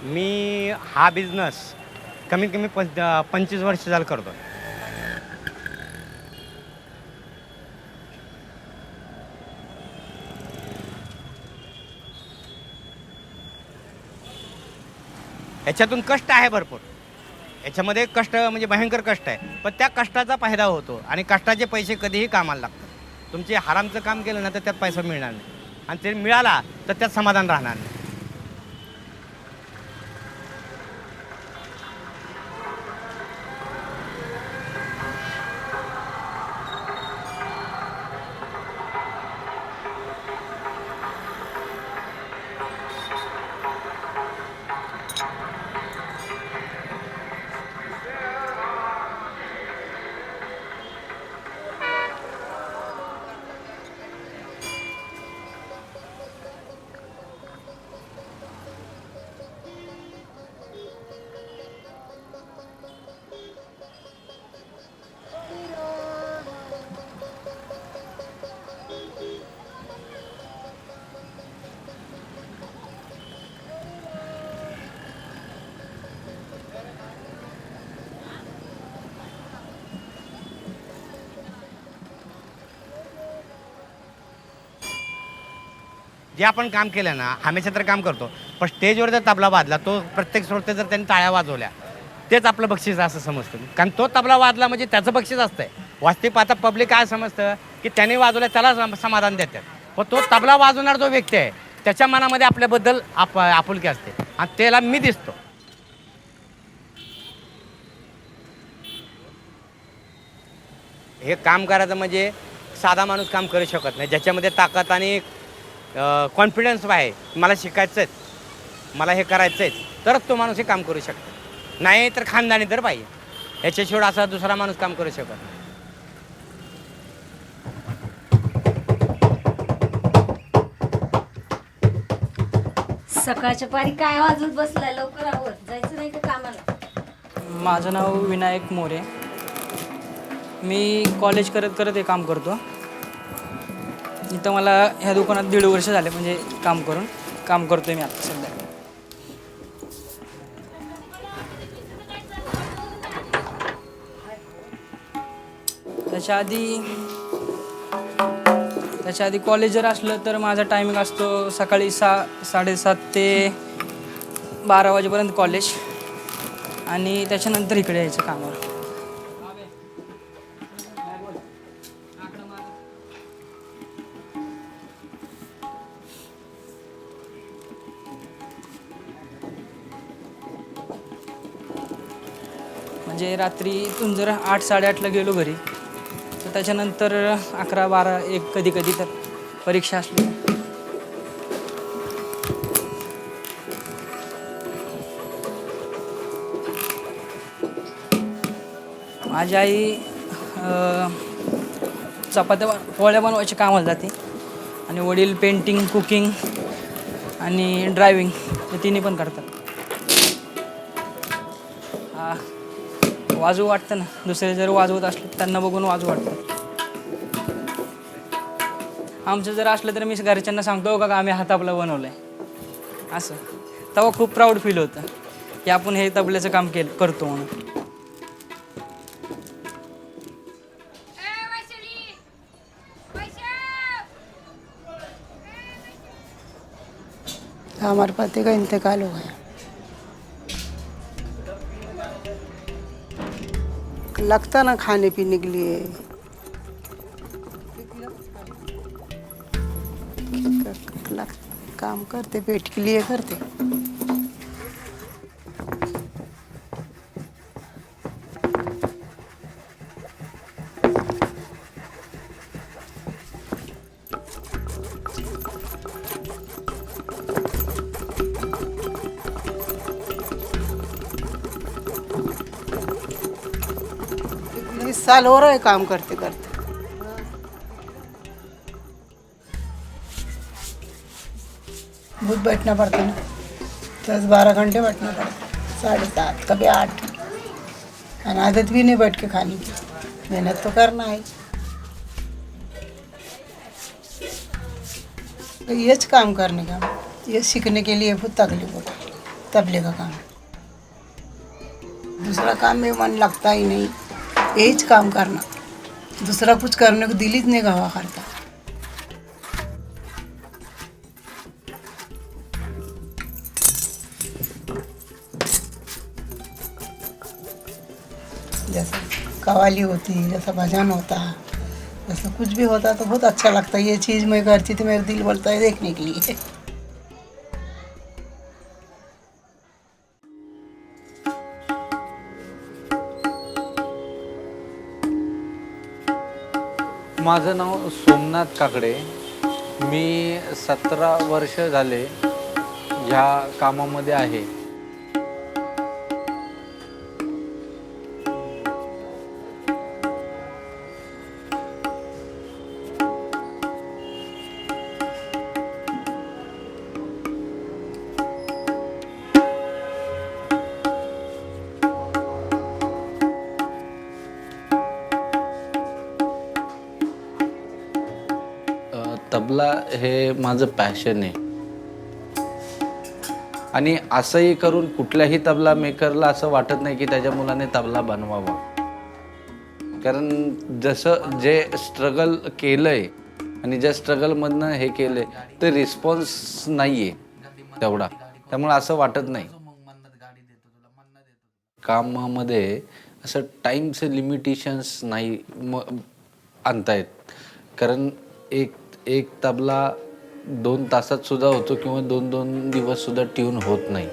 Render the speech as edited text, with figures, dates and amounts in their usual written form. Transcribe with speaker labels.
Speaker 1: मी हा बिझनेस कमीत कमी 25 वर्ष झालं करतो. याच्यातून कष्ट आहे भरपूर. याच्यामध्ये कष्ट म्हणजे भयंकर कष्ट आहे, पण त्या कष्टाचा फायदा होतो आणि कष्टाचे पैसे कधीही कामाला लागतात. तुमचे हरामचं काम केलं ना तर त्यात पैसा मिळणार नाही, आणि ते मिळाला तर त्यात समाधान राहणार नाही. जे आपण काम केलं ना, हमेशा तर काम करतो, पण स्टेजवर जर तबला वाजला, तो प्रत्येक श्रोते जर त्यांनी टाळ्या वाजवल्या, तेच आपलं बक्षीस असं समजतं. कारण तो तबला वाजला म्हणजे त्याचं बक्षीस असतंय. वास्तविक आता पब्लिक काय समजतं की त्याने वाजवल्या त्याला समाधान देतात, पण तो तबला वाजवणारा जो व्यक्ती आहे त्याच्या मनामध्ये आपल्याबद्दल आपुलकी असते, आणि त्याला मी दिसतो. हे काम करायचं म्हणजे साधा माणूस काम करू शकत नाही. ज्याच्यामध्ये ताकद आणि कॉन्फिडन्स आहे, मला शिकायचं आहे, मला हे करायचं आहे, तरच तो माणूस हे काम करू शकतो. नाही तर खानदानी तर पाहिजे, ह्याच्याशिवाय असा दुसरा माणूस काम करू शकत नाही.
Speaker 2: सकाळच्या पारी काय वाजवत बसलाय? लवकर आवड, जायचं नाही का कामाला?
Speaker 3: माझं नाव विनायक मोरे. मी कॉलेज करत करत हे काम करतो. इथं मला ह्या दुकानात 1.5 वर्ष झाले, म्हणजे काम करतोय मी आता सध्या. त्याच्या आधी कॉलेज जर असलं तर माझा टायमिंग असतो सकाळी 6-7:30 ते 12 वाजेपर्यंत कॉलेज, आणि त्याच्यानंतर इकडे यायचं कामावर. म्हणजे रात्रीतून जर 8-8:30ला गेलो घरी, तर त्याच्यानंतर 11-12-1 कधी कधी तर परीक्षा असली. माझी आई चपात्या पोळ्या बनवायच्या कामाला जाते, आणि वडील पेंटिंग, कुकिंग आणि ड्रायव्हिंग हे तिन्ही पण करतात. वाजवू वाटतं ना, दुसरे जर वाजवत असले त्यांना बघून वाजवू वाटतं. आमचं जर असलं तर मी घरच्यांना सांगतो का आम्ही हा तबला बनवलं आहे असं. तेव्हा खूप प्राऊड फील होतं की आपण हे तबल्याचं काम करतो म्हणून.
Speaker 4: हमारे पति का इंतकाल हो गया। लगता ना खाने पीने के लिए, काम करते पेट के लिए करते। इस साल हो रहा है काम करते करते। बहुत बैठना पड़ता है ना, 10-12 घंटे बैठना पड़ता है, 7:30 कभी 8। और आदत भी नहीं बैठ के खाने की, मेहनत तो करना है। तो यच काम करने का, ये सीखने के लिए बहुत तकलीफ होता है तबले का काम। दूसरा काम में मन लगता ही नहीं, यही काम करना, दूसरा कुछ करने को दिल ही नहीं गवा करता। जैसे कवाली होती है, जैसा भजन होता है, जैसा कुछ भी होता है तो बहुत अच्छा लगता है। ये चीज़ मैं करती थी, मेरा दिल बोलता है देखने के लिए।
Speaker 5: माझं नाव सोमनाथ काकडे। मी 17 वर्ष झाले ह्या कामामध्ये आहे। तबला हे माझं पॅशन आहे आणि असंही करून कुठल्याही तबला मेकरला असं वाटत नाही की त्याच्या मुलाने तबला बनवावा, कारण जसं जे स्ट्रगल केलंय आणि ज्या स्ट्रगलमधनं हे केलंय ते रिस्पॉन्स नाही आहे तेवढा, त्यामुळे असं वाटत नाही। कामामध्ये असं टाईमचे लिमिटेशन्स नाही आणता येत, कारण एक तबला 2 तासात सुद्धा होतो किंवा 2-2 दिवस सुद्धा ट्यून होत नाही।